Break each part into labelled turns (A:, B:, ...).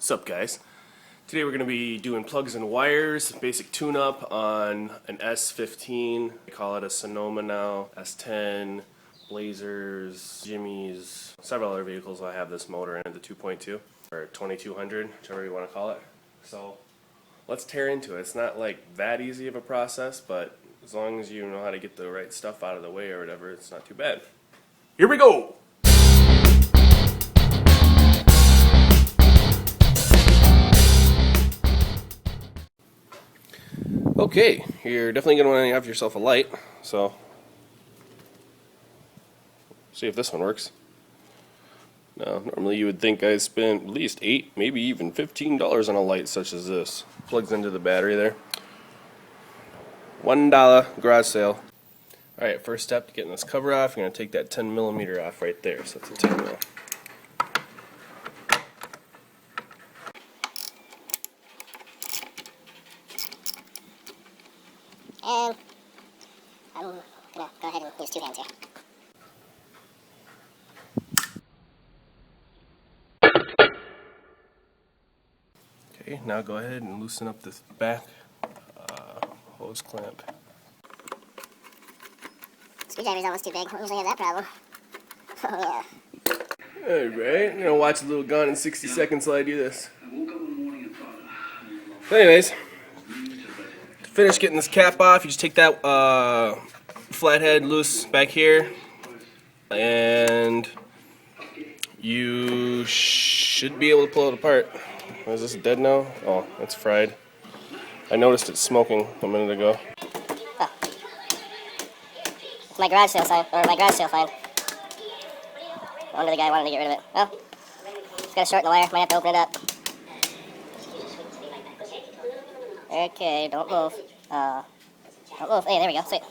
A: Sup guys? Today we're going to be doing plugs and wires, basic tune-up on an S15. They call it a Sonoma now, S10, Blazers, Jimmys, several other vehicles will have this motor in it, the 2.2 or 2200, whichever you want to call it. So let's tear into it. It's not like that easy of a process, but as long as you know how to get the right stuff out of the way or whatever, it's not too bad. Here we go! Okay, you're definitely going to want to have yourself a light, so see if this one works. Now, normally you would think I'd spend at least $8, maybe even $15 on a light such as this. Plugs into the battery there. $1 garage sale. Alright, first step to getting this cover off, you're going to take that 10mm off right there, so it's a 10mm.
B: And I'm going to go ahead and use two hands here.
A: Okay, now go ahead and loosen up this back hose clamp.
B: Screwdriver's almost too big. I don't usually have that problem. Oh yeah.
A: Alright, I'm going to watch a little Gone in 60 Seconds while I do this. So anyways, to finish getting this cap off, you just take that flathead loose back here, and you should be able to pull it apart. Is this dead now? Oh, it's fried. I noticed it smoking a minute ago.
B: Oh. My garage sale sign, or my garage sale fine. No wonder the guy wanted to get rid of it. Well, it's got a short in the wire, might have to open it up. Okay, don't move. Don't move. Hey, there we go, sweet.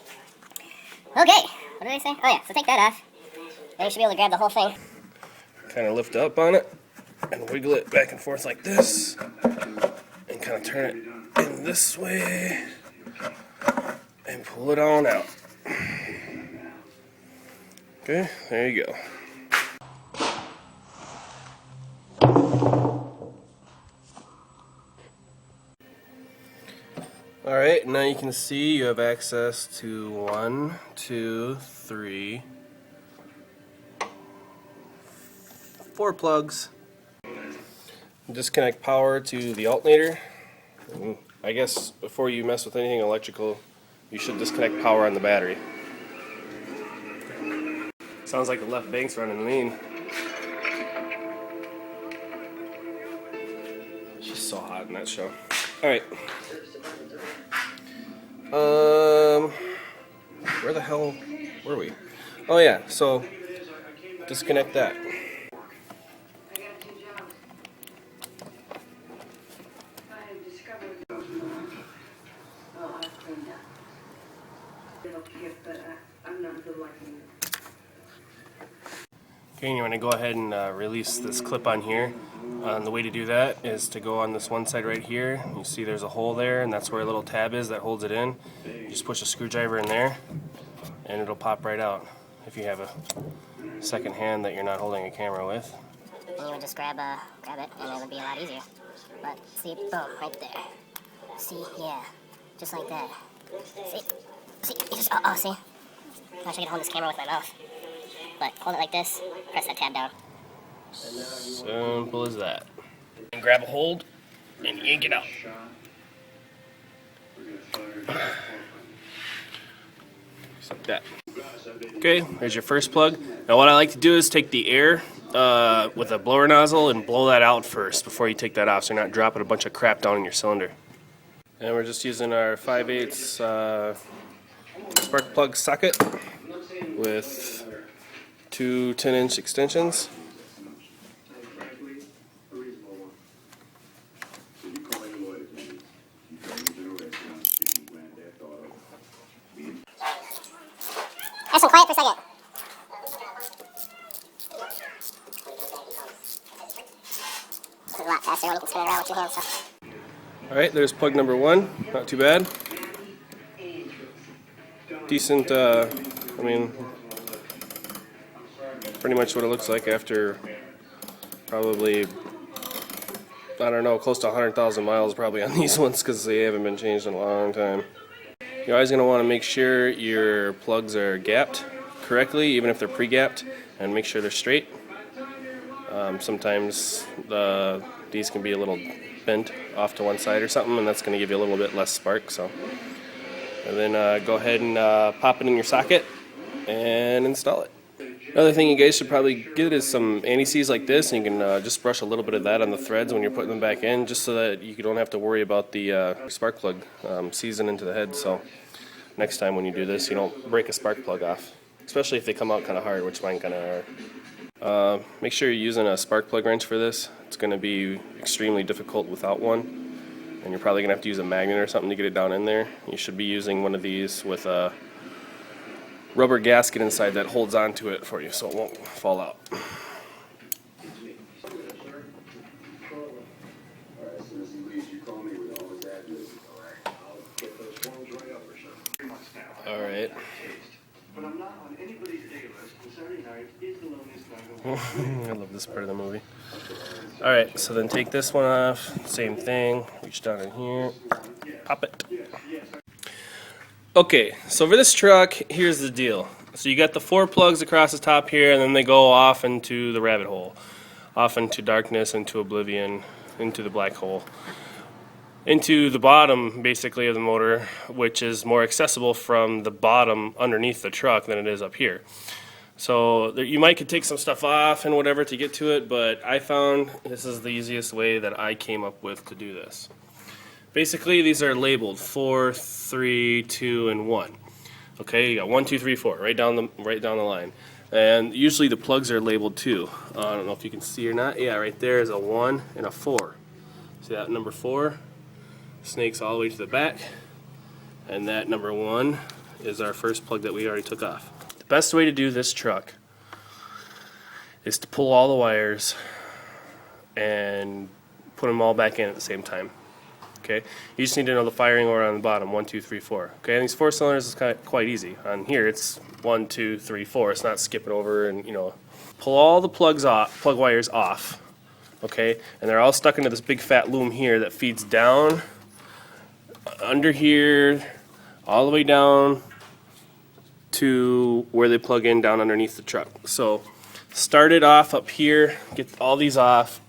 B: Okay, what did I say? Oh yeah, so take that off. Then you should be able to grab the whole thing.
A: Kind of lift up on it and wiggle it back and forth like this, and kind of turn it in this way and pull it on out. Okay, there you go. Alright, now you can see you have access to 1, 2, 3, 4 plugs. Disconnect power to the alternator. And I guess before you mess with anything electrical, you should disconnect power on the battery. Sounds like the left bank's running lean. She's so hot in that show. Alright. Where the hell were we? Oh yeah, so disconnect that. Okay, and you want to go ahead and release this clip on here. The way to do that is to go on this one side right here. You see there's a hole there, and that's where a little tab is that holds it in. You just push a screwdriver in there, and it'll pop right out if you have a second hand that you're not holding a camera with.
B: And you would just grab it, and it would be a lot easier. But see, boom, right there. See, yeah, just like that. See, you just, see? I wish I could hold this camera with my mouth. But hold it like this, press that tab down.
A: Simple as that. And grab a hold and yank it out. Just like that. Okay, there's your first plug. Now what I like to do is take the air with a blower nozzle and blow that out first before you take that off, so you're not dropping a bunch of crap down in your cylinder. And we're just using our 5/8 spark plug socket with 2 10-inch extensions.
B: Have some quiet for a second. This is a lot faster when you can spin it around with two hands. So.
A: Alright, there's plug number 1. Not too bad. Decent, I mean, pretty much what it looks like after probably I don't know, close to 100,000 miles probably on these ones because they haven't been changed in a long time. You're always going to want to make sure your plugs are gapped correctly, even if they're pre-gapped, and make sure they're straight. Sometimes these can be a little bent off to one side or something, and that's going to give you a little bit less spark. So, and then go ahead and pop it in your socket and install it. Another thing you guys should probably get is some anti-seize like this, and you can just brush a little bit of that on the threads when you're putting them back in, just so that you don't have to worry about the spark plug seizing into the head. So next time when you do this, you don't break a spark plug off, especially if they come out kind of hard, which mine kind of are. Make sure you're using a spark plug wrench for this. It's going to be extremely difficult without one, and you're probably going to have to use a magnet or something to get it down in there. You should be using one of these with a rubber gasket inside that holds onto it for you so it won't fall out. Alright. I love this part of the movie. Alright, so then take this one off, same thing, reach down in here, pop it. Okay, so for this truck, here's the deal. So you got the 4 plugs across the top here, and then they go off into the rabbit hole, off into darkness, into oblivion, into the black hole, into the bottom, basically, of the motor, which is more accessible from the bottom underneath the truck than it is up here. So you might could take some stuff off and whatever to get to it, but I found this is the easiest way that I came up with to do this. Basically, these are labeled 4, 3, 2, and 1. Okay, you got 1, 2, 3, 4 right down the line, and usually the plugs are labeled too. I don't know if you can see or not. Yeah, right there is a 1 and a 4. See that number 4 snakes all the way to the back, and that number 1 is our first plug that we already took off. The best way to do this truck is to pull all the wires and put them all back in at the same time. Okay, you just need to know the firing order on the bottom, 1, 2, 3, 4. Okay, and these 4 cylinders is quite easy. On here, it's 1, 2, 3, 4. It's not skipping over and pull all the plug wires off. Okay, and they're all stuck into this big fat loom here that feeds down under here, all the way down to where they plug in down underneath the truck. So start it off up here, get all these off.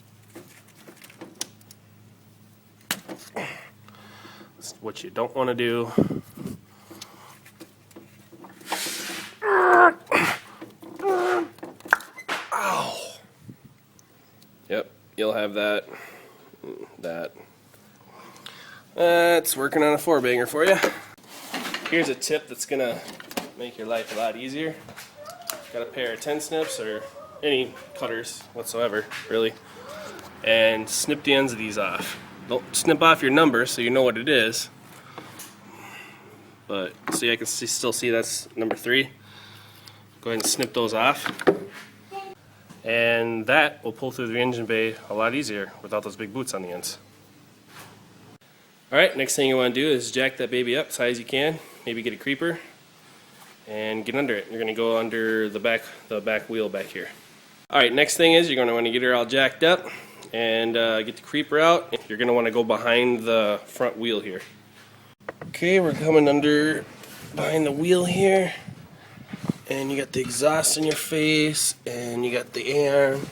A: What you don't want to do. Ow. Yep, you'll have that. That's working on a 4-banger for you. Here's a tip that's gonna make your life a lot easier. Got a pair of 10 snips or any cutters whatsoever, really, and snip the ends of these off. Don't snip off your number so you know what it is. But see, I can still see that's number 3. Go ahead and snip those off. And that will pull through the engine bay a lot easier without those big boots on the ends. Alright, next thing you want to do is jack that baby up as high as you can. Maybe get a creeper and get under it. You're going to go under the back wheel back here. Alright, next thing is you're going to want to get her all jacked up and get the creeper out. You're going to want to go behind the front wheel here. Okay, we're coming behind the wheel here, and you got the exhaust in your face, and you got the arm,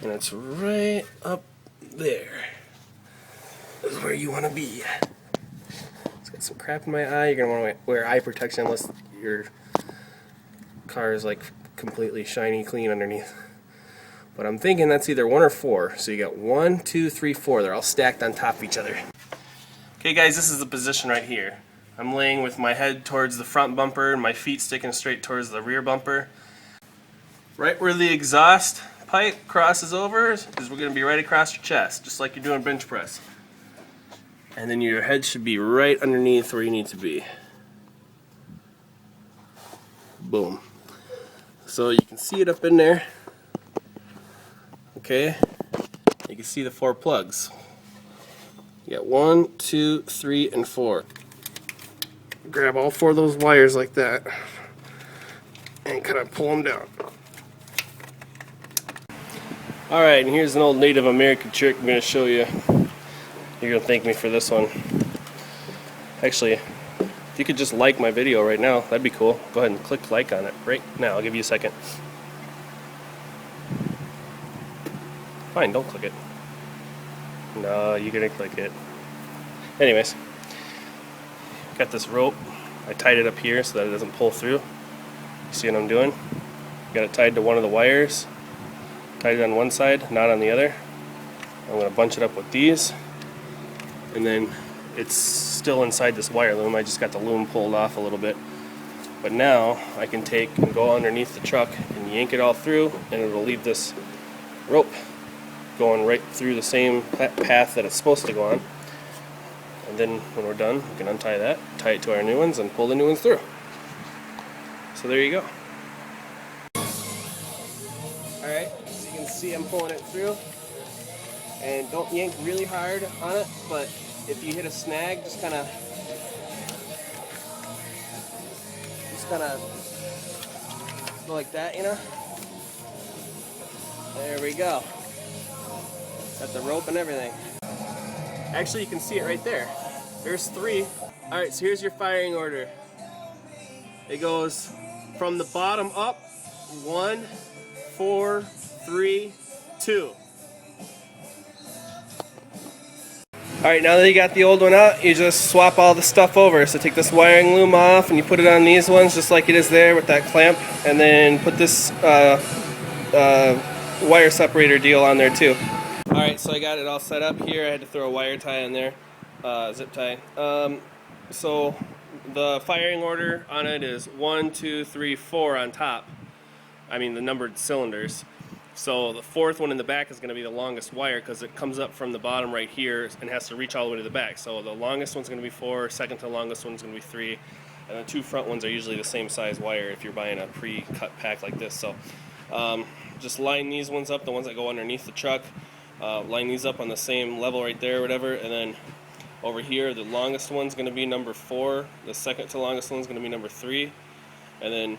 A: and it's right up there. This is where you want to be. It's got some crap in my eye. You're going to want to wear eye protection unless your car is like completely shiny clean underneath. But I'm thinking that's either 1 or 4. So you got 1, 2, 3, 4. They're all stacked on top of each other. Okay guys, this is the position right here. I'm laying with my head towards the front bumper and my feet sticking straight towards the rear bumper. Right where the exhaust pipe crosses over is we're going to be right across your chest, just like you're doing bench press. And then your head should be right underneath where you need to be. Boom. So you can see it up in there. Okay, you can see the 4 plugs. You got 1, 2, 3, and 4. Grab all 4 of those wires like that and kind of pull them down. Alright, and here's an old Native American trick I'm going to show you. You're going to thank me for this one. Actually, if you could just like my video right now, that'd be cool. Go ahead and click like on it right now. I'll give you a second. Fine, don't click it. No, you're going to click it. Anyways, got this rope. I tied it up here so that it doesn't pull through. You see what I'm doing? Got it tied to one of the wires. Tied it on one side, not on the other. I'm going to bunch it up with these. And then it's still inside this wire loom. I just got the loom pulled off a little bit. But now I can take and go underneath the truck and yank it all through, and it'll leave this rope going right through the same path that it's supposed to go on. And then when we're done, we can untie that, tie it to our new ones, and pull the new ones through. So there you go. Alright, so you can see I'm pulling it through. And don't yank really hard on it, but if you hit a snag, just kind of go like that, you know? There we go. Got the rope and everything. Actually, you can see it right there. There's 3. Alright, so here's your firing order. It goes from the bottom up, 1, 4, 3, 2. Alright, now that you got the old one out, you just swap all the stuff over. So take this wiring loom off and you put it on these ones just like it is there with that clamp. And then put this wire separator deal on there too. Alright, so I got it all set up here. I had to throw a wire tie in there, zip tie. So the firing order on it is 1, 2, 3, 4 on top. I mean the numbered cylinders. So the 4th one in the back is going to be the longest wire because it comes up from the bottom right here and has to reach all the way to the back. So the longest one's going to be 4, second to longest one's going to be 3, and the 2 front ones are usually the same size wire if you're buying a pre-cut pack like this. So just line these ones up, the ones that go underneath the truck. Line these up on the same level right there, whatever, and then over here the longest one's going to be number 4, the second to longest one's going to be number 3, and then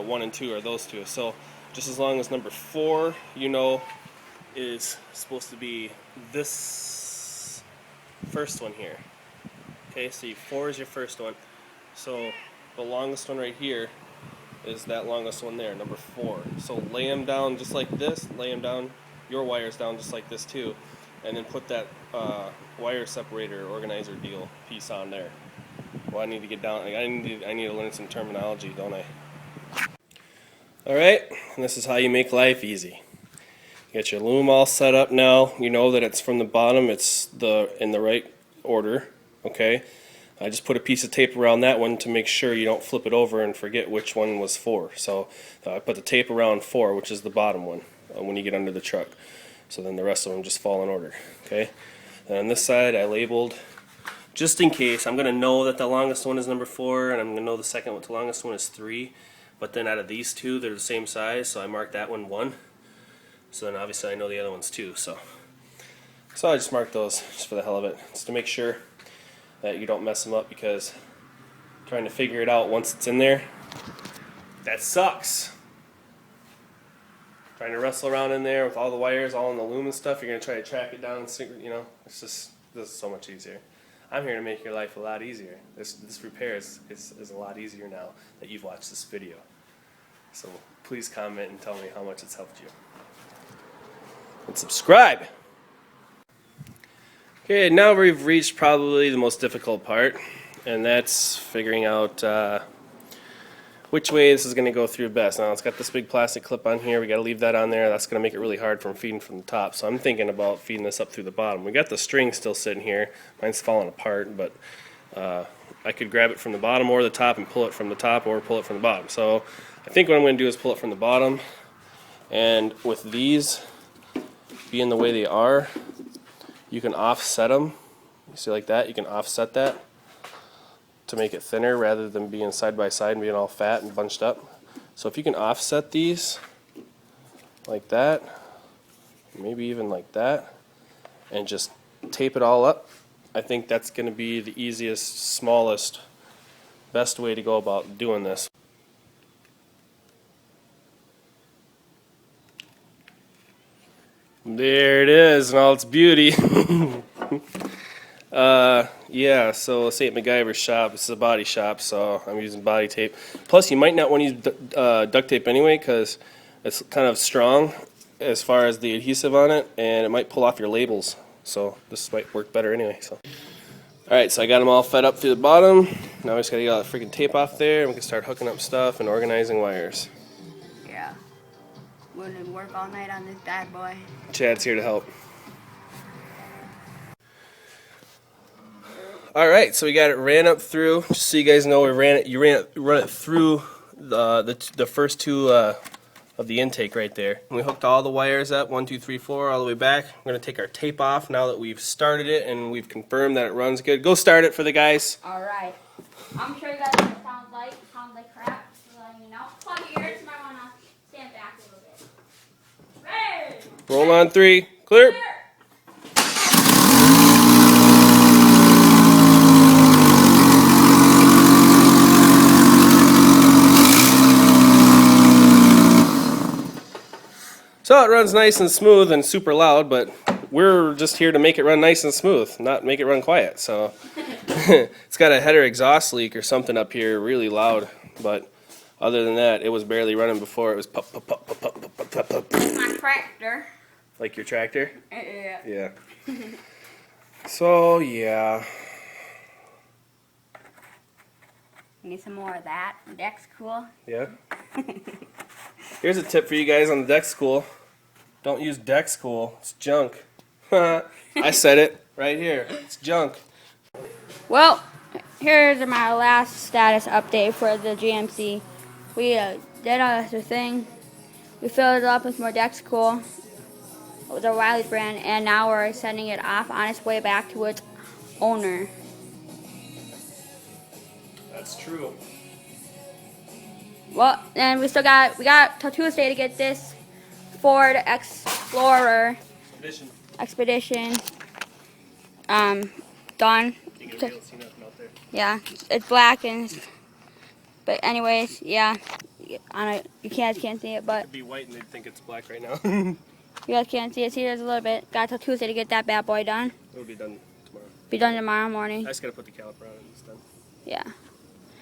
A: 1 and 2 are those two. So just as long as number 4, you know, is supposed to be this first one here. Okay, so 4 is your first one. So the longest one right here is that longest one there, number 4. So lay them down just like this, lay them down, your wires down just like this too, and then put that wire separator organizer deal piece on there. Well, I need to get down, I need to learn some terminology, don't I? Alright, and this is how you make life easy. You got your loom all set up now. You know that it's from the bottom, it's in the right order. Okay, I just put a piece of tape around that one to make sure you don't flip it over and forget which one was 4. So I put the tape around 4, which is the bottom one, when you get under the truck. So then the rest of them just fall in order. Okay, and on this side I labeled, just in case, I'm going to know that the longest one is number 4, and I'm going to know the second one, the longest one is 3. But then out of these 2, they're the same size, so I marked that one 1. So then obviously I know the other ones too. So I just marked those just for the hell of it, just to make sure that you don't mess them up, because trying to figure it out once it's in there, that sucks. Trying to wrestle around in there with all the wires all in the loom and stuff, you're going to try to track it down and you know, this is so much easier. I'm here to make your life a lot easier. This repair is a lot easier now that you've watched this video. So please comment and tell me how much it's helped you. And subscribe! Okay, now we've reached probably the most difficult part, and that's figuring out which way this is going to go through best. Now it's got this big plastic clip on here, we got to leave that on there. That's going to make it really hard from feeding from the top. So I'm thinking about feeding this up through the bottom. We got the string still sitting here. Mine's falling apart, but I could grab it from the bottom or the top and pull it from the top or pull it from the bottom. So I think what I'm going to do is pull it from the bottom, and with these being the way they are, you can offset them. You see like that? You can offset that to make it thinner rather than being side by side and being all fat and bunched up. So if you can offset these like that, maybe even like that, and just tape it all up, I think that's going to be the easiest, smallest, best way to go about doing this. There it is in all its beauty. Yeah, so St. MacGyver's shop. This is a body shop, so I'm using body tape. Plus, you might not want to use duct tape anyway because it's kind of strong as far as the adhesive on it, and it might pull off your labels. So this might work better anyway. So, all right, so I got them all fed up through the bottom. Now I just got to get all the freaking tape off there, and we can start hooking up stuff and organizing wires.
C: Yeah. We're gonna work all night on this bad boy.
A: Chad's here to help. All right, so we got it ran up through. Just so you guys know, run it through the first two of the intake right there. And we hooked all the wires up, 1, 2, 3, 4, all the way back. We're gonna take our tape off now that we've started it and we've confirmed that it runs good. Go start it for the guys.
C: All right. I'm sure you guys what it sounds like crap. So letting you know. Plug your ears. You might wanna stand back a little bit. Ready?
A: Roll on 3, clear. So it runs nice and smooth and super loud, but we're just here to make it run nice and smooth, not make it run quiet. So it's got a header exhaust leak or something up here, really loud. But other than that, it was barely running before. It was pop, pop, pop, pop, pop, pop, pop, pop.
C: My tractor.
A: Like your tractor?
C: Yeah.
A: Yeah. So yeah.
C: Need some more of that. Deck's cool.
A: Yeah. Here's a tip for you guys on the deck school. Don't use deck school. It's junk. I said it right here. It's junk.
C: Well, here's my last status update for the GMC. We did our thing. We filled it up with more Dexcool with our Wiley brand, and now we're sending it off on its way back to its owner.
A: That's true.
C: Well, and we got till Tuesday to get this Ford Explorer Expedition done.
A: You can really see nothing out there.
C: Yeah, it's black but anyways, yeah, you guys can't see it, but
A: It'd be white and they'd think it's black right now.
C: you guys can't see it. See, there's a little bit. Got till Tuesday to get that bad boy done.
A: It'll be done tomorrow.
C: Be done tomorrow morning.
A: I just gotta put the caliper on it and it's done.
C: Yeah.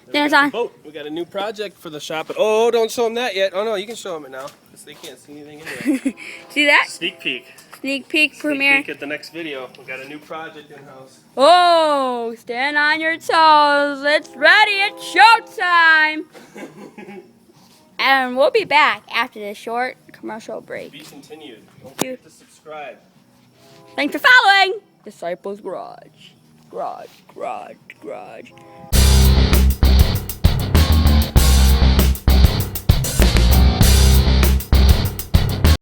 A: Then
C: Then it's on.
A: Boat. We got a new project for the shop. But oh, don't show them that yet. Oh no, you can show them it now because they can't see anything anyway.
C: See that?
A: Sneak peek.
C: Sneak peek premiere.
A: Sneak peek at the next video. We got a new project in house.
C: Oh, stand on your toes. It's ready. It's showtime. And we'll be back after this short commercial break.
A: Be continued. Don't forget to subscribe.
C: Thanks for following Disciples Garage. Garage.